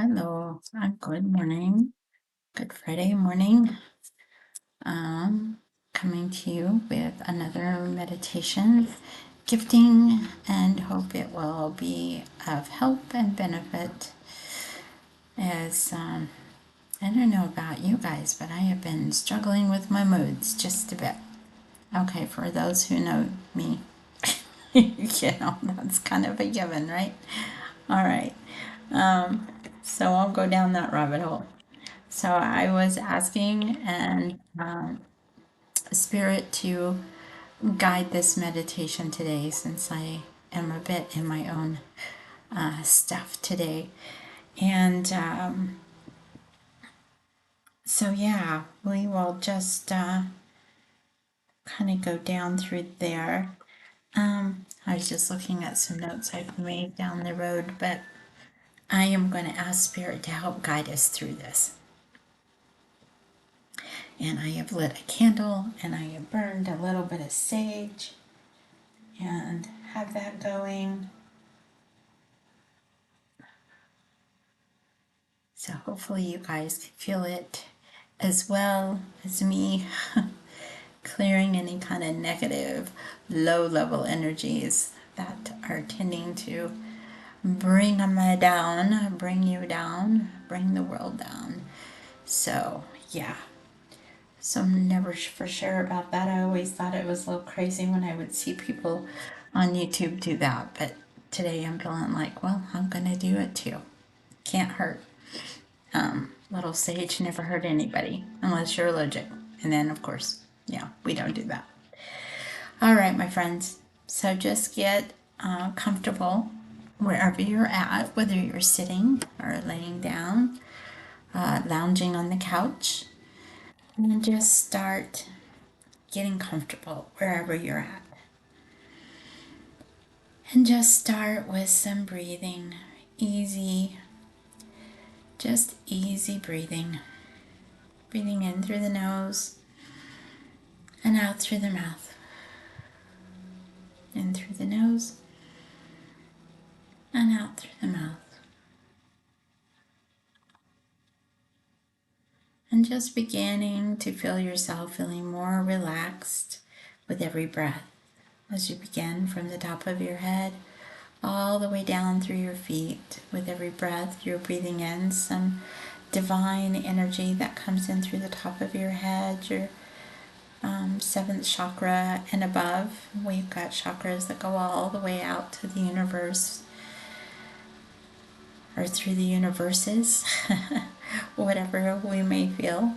Hello, good morning. Good Friday morning. Um, Coming to you with another meditation, gifting, and hope it will be of help and benefit. As I don't know about you guys, but I have been struggling with my moods just a bit. Okay, for those who know me, that's kind of a given, right? All right. So I'll go down that rabbit hole. So I was asking and Spirit to guide this meditation today since I am a bit in my own stuff today. And so, yeah, we will just kind of go down through there. I was just looking at some notes I've made down the road, but I am going to ask Spirit to help guide us through this. And I have lit a candle and I have burned a little bit of sage and have that going. So hopefully you guys can feel it as well as me, clearing any kind of negative, low level energies that are tending to bring them down, bring you down, bring the world down. So, yeah. So I'm never for sure about that. I always thought it was a little crazy when I would see people on YouTube do that. But today I'm feeling like, well, I'm going to do it too. Can't hurt. Little sage never hurt anybody unless you're allergic. And then, of course, yeah, we don't do that. All right, my friends. So just get comfortable wherever you're at, whether you're sitting or laying down, lounging on the couch, and then just start getting comfortable wherever you're at. And just start with some breathing. Easy, just easy breathing. Breathing in through the nose and out through the mouth. In through the nose and out through the mouth. And just beginning to feel yourself feeling more relaxed with every breath as you begin from the top of your head all the way down through your feet. With every breath, you're breathing in some divine energy that comes in through the top of your head, your seventh chakra and above. We've got chakras that go all the way out to the universe or through the universes, whatever we may feel,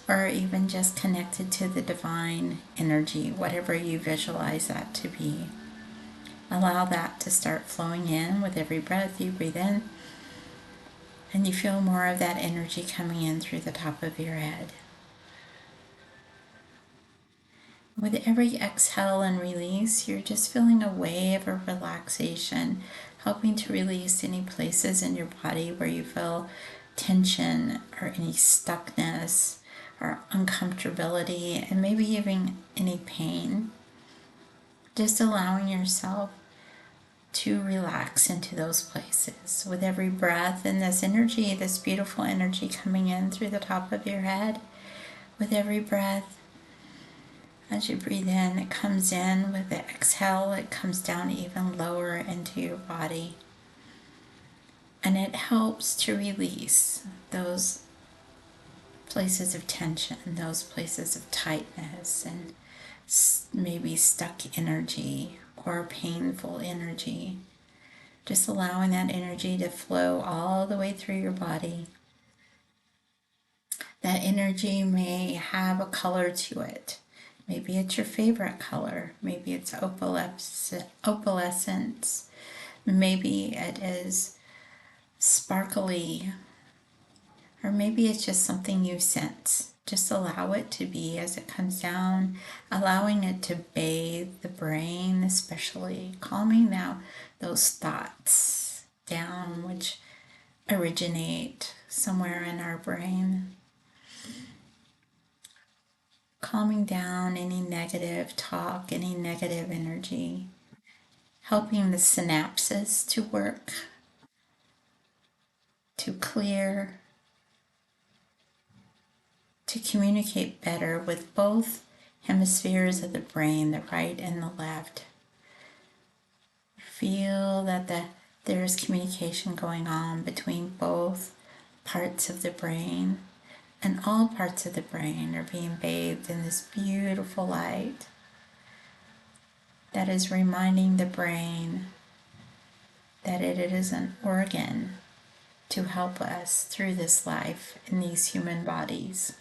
or even just connected to the divine energy, whatever you visualize that to be. Allow that to start flowing in with every breath you breathe in, and you feel more of that energy coming in through the top of your head. With every exhale and release, you're just feeling a wave of relaxation, helping to release any places in your body where you feel tension or any stuckness or uncomfortability, and maybe even any pain. Just allowing yourself to relax into those places with every breath, and this energy, this beautiful energy coming in through the top of your head. With every breath, as you breathe in, it comes in. With the exhale, it comes down even lower into your body. And it helps to release those places of tension, those places of tightness, and maybe stuck energy or painful energy. Just allowing that energy to flow all the way through your body. That energy may have a color to it. Maybe it's your favorite color. Maybe it's opalescence. Maybe it is sparkly. Or maybe it's just something you sense. Just allow it to be as it comes down, allowing it to bathe the brain, especially calming now those thoughts down, which originate somewhere in our brain. Calming down any negative talk, any negative energy, helping the synapses to work to clear, to communicate better with both hemispheres of the brain, the right and the left. Feel that there's communication going on between both parts of the brain, and all parts of the brain are being bathed in this beautiful light that is reminding the brain that it is an organ to help us through this life in these human bodies,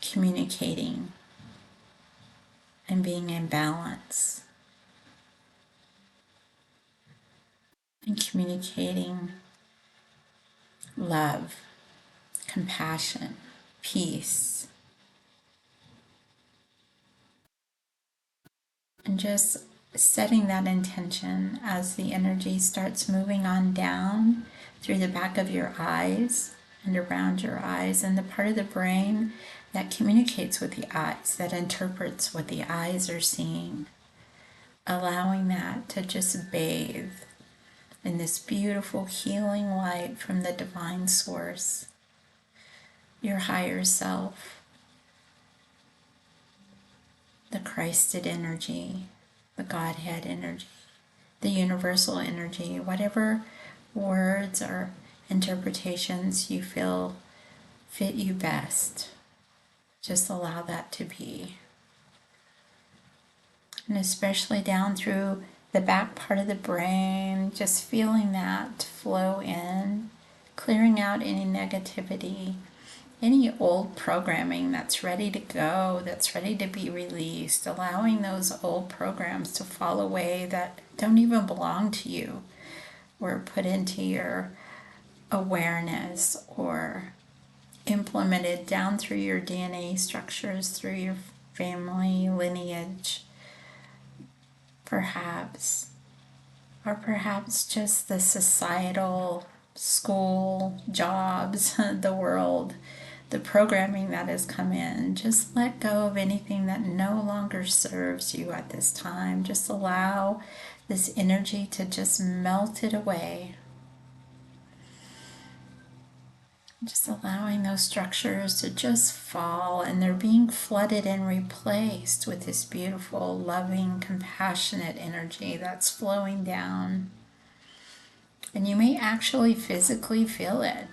communicating and being in balance, and communicating love, compassion, peace, and just setting that intention as the energy starts moving on down through the back of your eyes and around your eyes, and the part of the brain that communicates with the eyes, that interprets what the eyes are seeing, allowing that to just bathe in this beautiful healing light from the divine source, your higher self, the Christed energy, the Godhead energy, the universal energy, whatever words or interpretations you feel fit you best. Just allow that to be. And especially down through the back part of the brain, just feeling that flow in, clearing out any negativity, any old programming that's ready to go, that's ready to be released, allowing those old programs to fall away that don't even belong to you, or put into your awareness, or implemented down through your DNA structures, through your family lineage, perhaps, or perhaps just the societal, school, jobs, the world, the programming that has come in. Just let go of anything that no longer serves you at this time. Just allow this energy to just melt it away. Just allowing those structures to just fall, and they're being flooded and replaced with this beautiful, loving, compassionate energy that's flowing down. And you may actually physically feel it,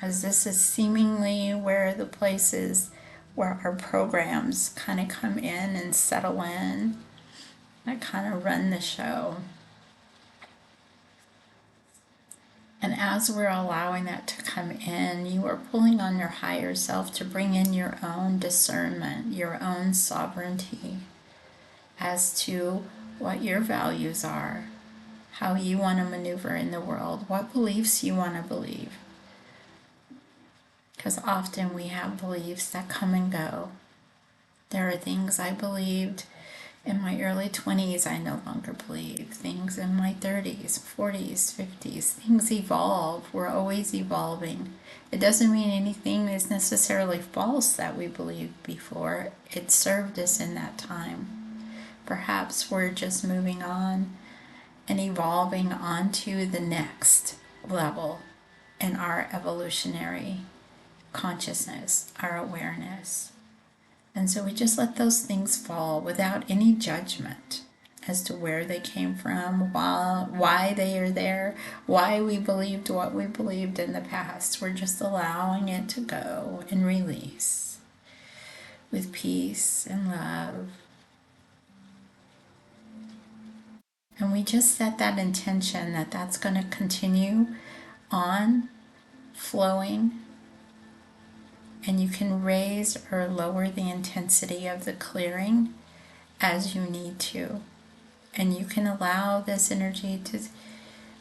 as this is seemingly where the places where our programs kind of come in and settle in, that kind of run the show. And as we're allowing that to come in, you are pulling on your higher self to bring in your own discernment, your own sovereignty as to what your values are, how you want to maneuver in the world, what beliefs you want to believe. Because often we have beliefs that come and go. There are things I believed in my early 20s I no longer believe. Things in my 30s, 40s, 50s. Things evolve. We're always evolving. It doesn't mean anything is necessarily false that we believed before. It served us in that time. Perhaps we're just moving on and evolving onto the next level in our evolutionary consciousness, our awareness. And so we just let those things fall without any judgment as to where they came from, why they are there, why we believed what we believed in the past. We're just allowing it to go and release with peace and love. And we just set that intention that that's going to continue on flowing. And you can raise or lower the intensity of the clearing as you need to. And you can allow this energy to,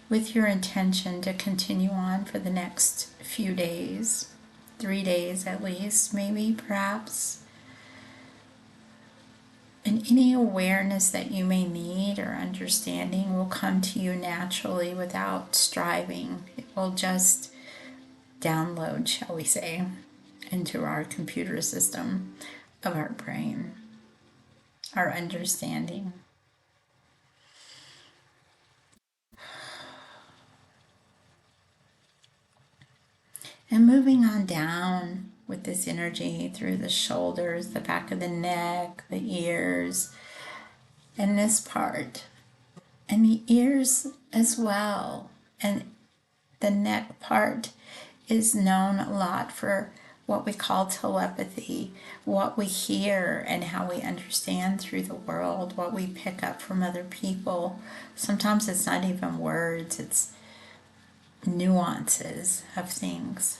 with your intention, to continue on for the next few days, 3 days at least, maybe, perhaps. And any awareness that you may need or understanding will come to you naturally without striving. It will just download, shall we say, into our computer system of our brain, our understanding. And moving on down with this energy through the shoulders, the back of the neck, the ears, and this part, and the ears as well. And the neck part is known a lot for what we call telepathy, what we hear and how we understand through the world, what we pick up from other people. Sometimes it's not even words, it's nuances of things.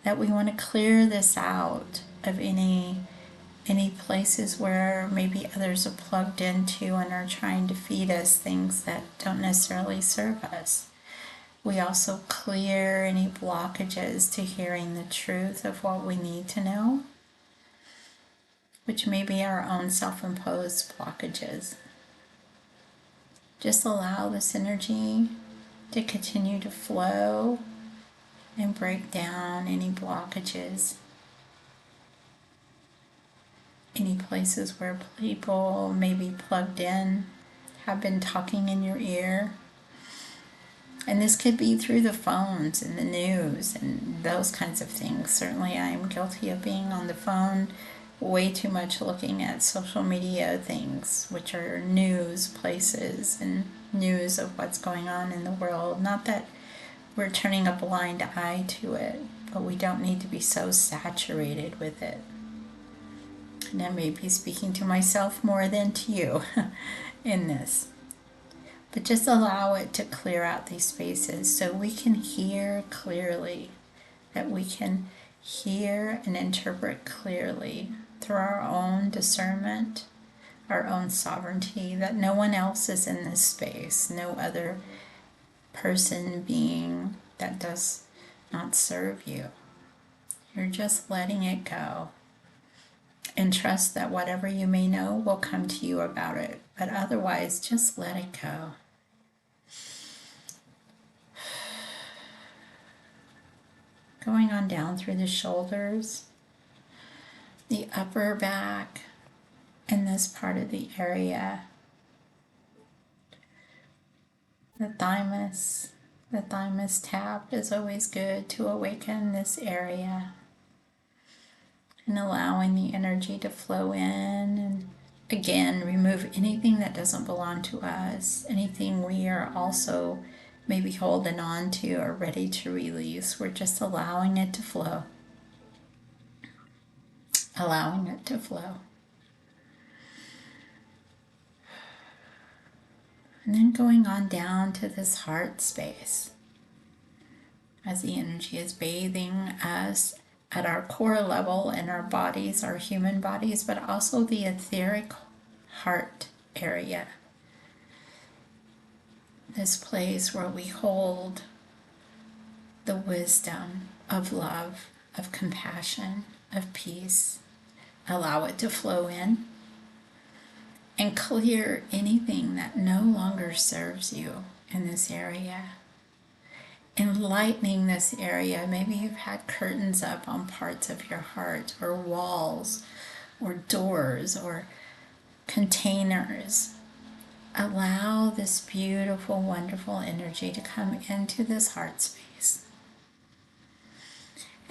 That we want to clear this out of any places where maybe others are plugged into and are trying to feed us things that don't necessarily serve us. We also clear any blockages to hearing the truth of what we need to know, which may be our own self-imposed blockages. Just allow this energy to continue to flow and break down any blockages, any places where people may be plugged in, have been talking in your ear. And this could be through the phones and the news and those kinds of things. Certainly I am guilty of being on the phone way too much, looking at social media things, which are news places and news of what's going on in the world. Not that we're turning a blind eye to it, but we don't need to be so saturated with it. And I may be speaking to myself more than to you in this. But just allow it to clear out these spaces so we can hear clearly, that we can hear and interpret clearly through our own discernment, our own sovereignty, that no one else is in this space, no other person, being that does not serve you. You're just letting it go. And trust that whatever you may know will come to you about it. But otherwise, just let it go. Going on down through the shoulders, the upper back, and this part of the area. The thymus tap is always good to awaken this area. And allowing the energy to flow in, and again, remove anything that doesn't belong to us, anything we are also maybe holding on to or ready to release. We're just allowing it to flow. Allowing it to flow. And then going on down to this heart space, as the energy is bathing us at our core level in our bodies, our human bodies, but also the etheric heart area. This place where we hold the wisdom of love, of compassion, of peace. Allow it to flow in and clear anything that no longer serves you in this area. Enlightening this area. Maybe you've had curtains up on parts of your heart, or walls, or doors, or containers. Allow this beautiful, wonderful energy to come into this heart space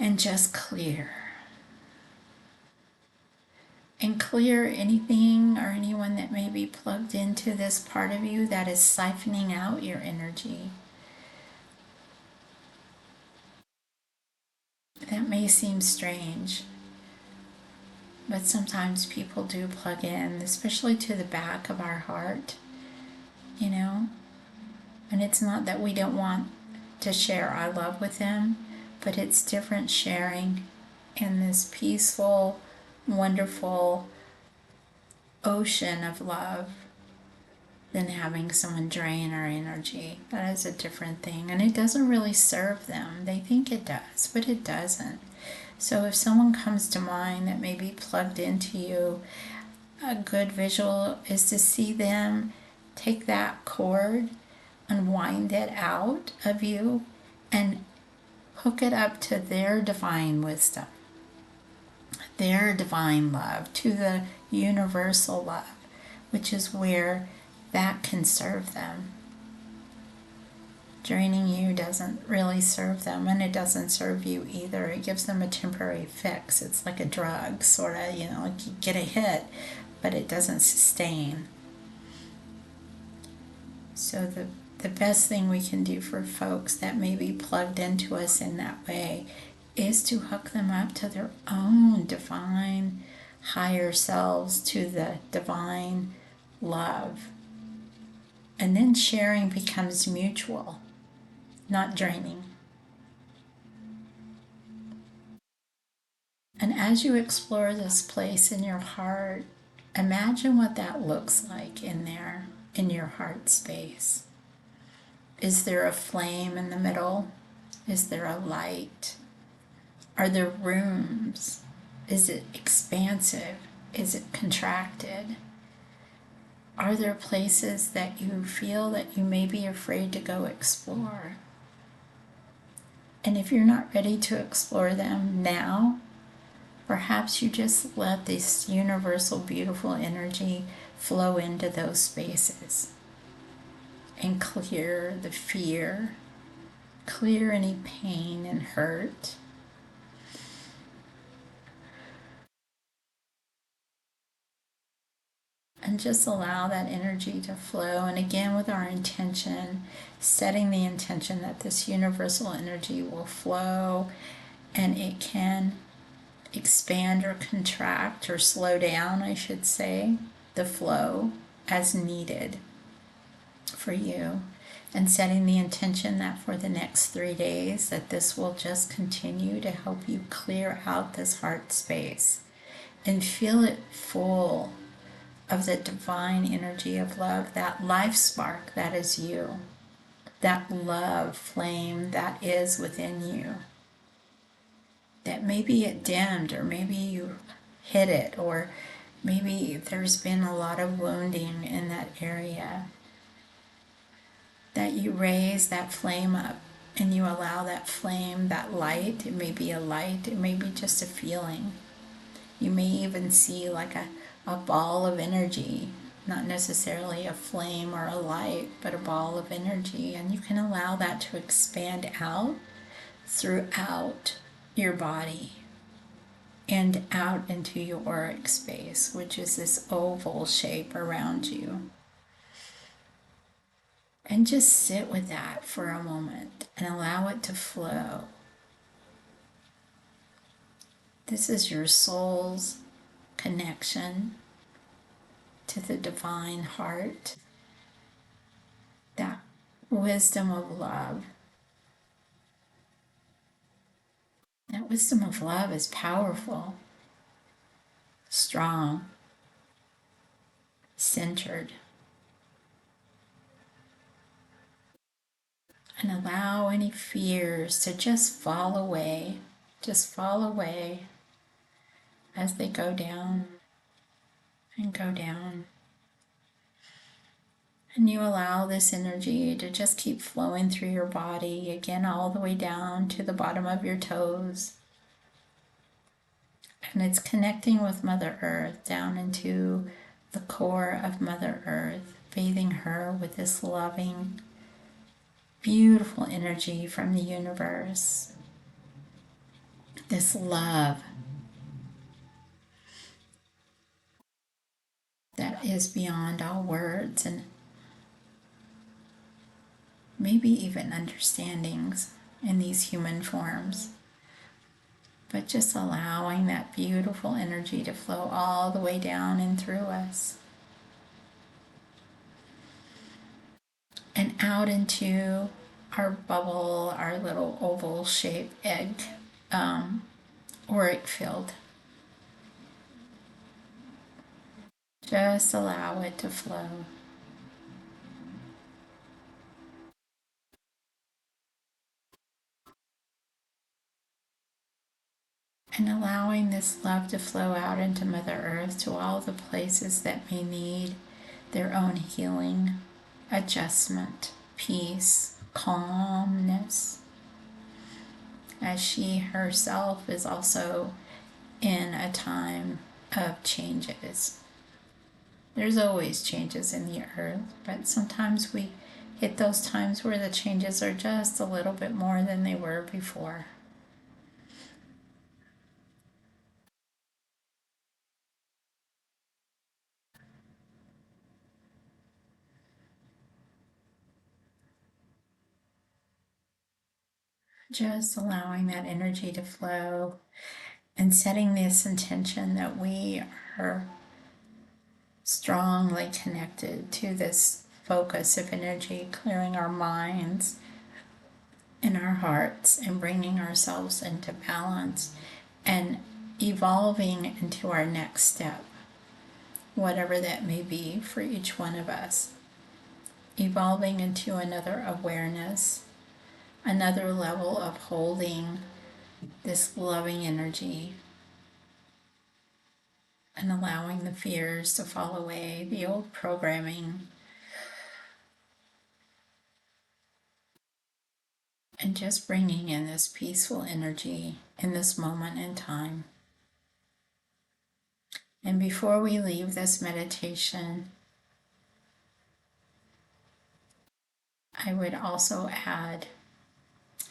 and just clear. And clear anything or anyone that may be plugged into this part of you that is siphoning out your energy. That may seem strange, but sometimes people do plug in, especially to the back of our heart, you know? And it's not that we don't want to share our love with them, but it's different sharing in this peaceful, wonderful ocean of love than having someone drain our energy. That is a different thing, and it doesn't really serve them. They think it does, but it doesn't. So if someone comes to mind that may be plugged into you, a good visual is to see them take that cord, unwind it out of you, and hook it up to their divine wisdom, their divine love, to the universal love, which is where that can serve them. Draining you doesn't really serve them, and it doesn't serve you either. It gives them a temporary fix. It's like a drug, sort of, like you get a hit, but it doesn't sustain. So the best thing we can do for folks that may be plugged into us in that way is to hook them up to their own divine higher selves, to the divine love. And then sharing becomes mutual, not draining. And as you explore this place in your heart, imagine what that looks like in there, in your heart space. Is there a flame in the middle? Is there a light? Are there rooms? Is it expansive? Is it contracted? Are there places that you feel that you may be afraid to go explore? And if you're not ready to explore them now, perhaps you just let this universal, beautiful energy flow into those spaces and clear the fear, clear any pain and hurt. And just allow that energy to flow. And again, with our intention, setting the intention that this universal energy will flow, and it can expand or contract or slow down, I should say, the flow as needed for you. And setting the intention that for the next 3 days that this will just continue to help you clear out this heart space and feel it full of the divine energy of love, that life spark that is you, that love flame that is within you. That maybe it dimmed, or maybe you hid it, or maybe there's been a lot of wounding in that area. That you raise that flame up and you allow that flame, that light, it may be a light, it may be just a feeling. You may even see like a ball of energy, not necessarily a flame or a light, but a ball of energy. And you can allow that to expand out throughout your body and out into your auric space, which is this oval shape around you. And just sit with that for a moment and allow it to flow. This is your soul's connection to the divine heart, that wisdom of love. That wisdom of love is powerful, strong, centered. And allow any fears to just fall away as they go down and go down. And you allow this energy to just keep flowing through your body, again, all the way down to the bottom of your toes. And it's connecting with Mother Earth down into the core of Mother Earth, bathing her with this loving, beautiful energy from the universe. This love that is beyond all words and maybe even understandings in these human forms. But just allowing that beautiful energy to flow all the way down and through us. And out into our bubble, our little oval shaped egg, auric field. Just allow it to flow. And allowing this love to flow out into Mother Earth to all the places that may need their own healing, adjustment, peace, calmness, as she herself is also in a time of changes. There's always changes in the earth, but sometimes we hit those times where the changes are just a little bit more than they were before. Just allowing that energy to flow and setting this intention that we are strongly connected to this focus of energy, clearing our minds and our hearts and bringing ourselves into balance and evolving into our next step, whatever that may be for each one of us. Evolving into another awareness, another level of holding this loving energy and allowing the fears to fall away, the old programming, and just bringing in this peaceful energy in this moment in time. And before we leave this meditation, I would also add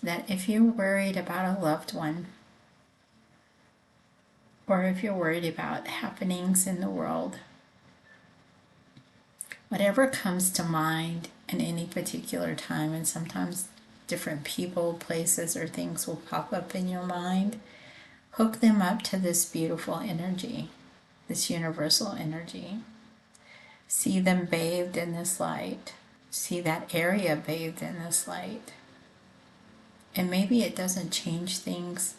that if you're worried about a loved one, or if you're worried about happenings in the world, whatever comes to mind in any particular time, and sometimes different people, places, or things will pop up in your mind, hook them up to this beautiful energy, this universal energy. See them bathed in this light. See that area bathed in this light. And maybe it doesn't change things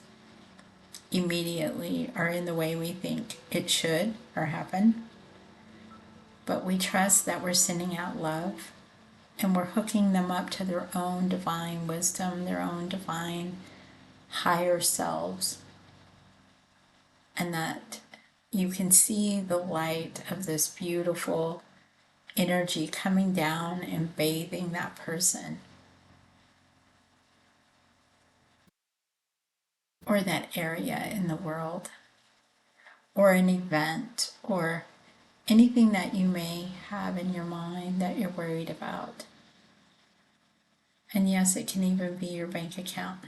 immediately or in the way we think it should or happen, but we trust that we're sending out love and we're hooking them up to their own divine wisdom, their own divine higher selves, and that you can see the light of this beautiful energy coming down and bathing that person or that area in the world or an event or anything that you may have in your mind that you're worried about. And yes, it can even be your bank account.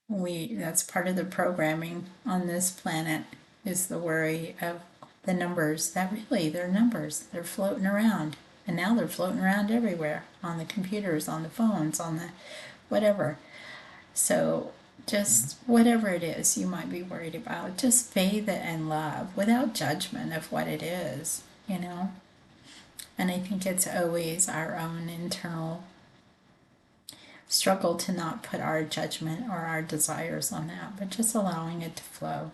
That's part of the programming on this planet, is the worry of the numbers that really, they're numbers. They're floating around. And now they're floating around everywhere, on the computers, on the phones, on the whatever. So just whatever it is you might be worried about, just bathe it in love without judgment of what it is, you know. And I think it's always our own internal struggle to not put our judgment or our desires on that, but just allowing it to flow.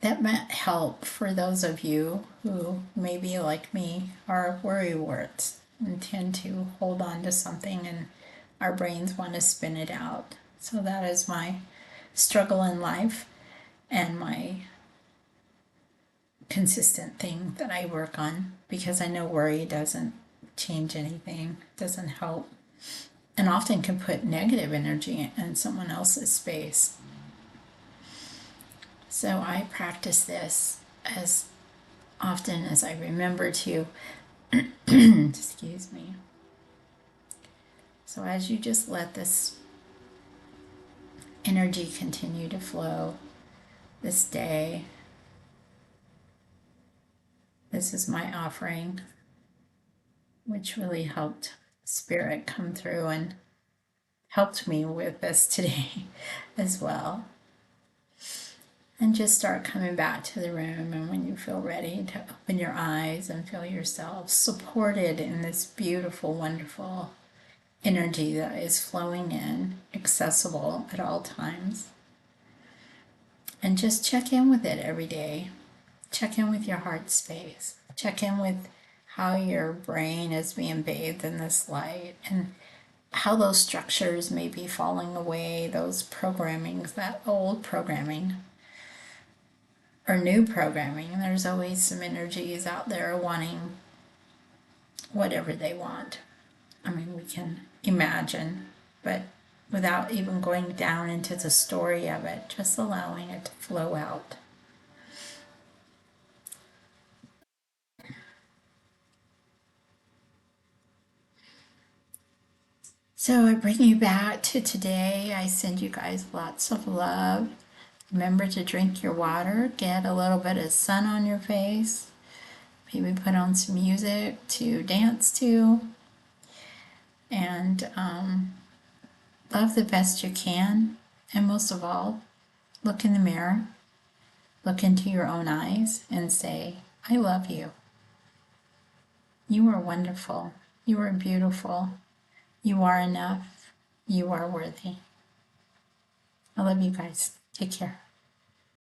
That might help for those of you who, maybe like me, are worrywarts and tend to hold on to something and our brains want to spin it out. So that is my struggle in life and my consistent thing that I work on, because I know worry doesn't change anything, doesn't help, and often can put negative energy in someone else's space. So I practice this as often as I remember to. Excuse me. So as you just let this energy continue to flow this day, this is my offering, which really helped Spirit come through and helped me with this today as well. And just start coming back to the room, and when you feel ready to open your eyes and feel yourself supported in this beautiful, wonderful energy that is flowing in, accessible at all times. And just check in with it every day. Check in with your heart space. Check in with how your brain is being bathed in this light and how those structures may be falling away, those programmings, that old programming or new programming. There's always some energies out there wanting whatever they want. I mean, we can imagine, but without even going down into the story of it, just allowing it to flow out. So I bring you back to today. I send you guys lots of love. Remember to drink your water, get a little bit of sun on your face, maybe put on some music to dance to, and love the best you can. And most of all, look in the mirror, look into your own eyes, and say, I love you. You are wonderful. You are beautiful. You are enough. You are worthy. I love you guys. Take care.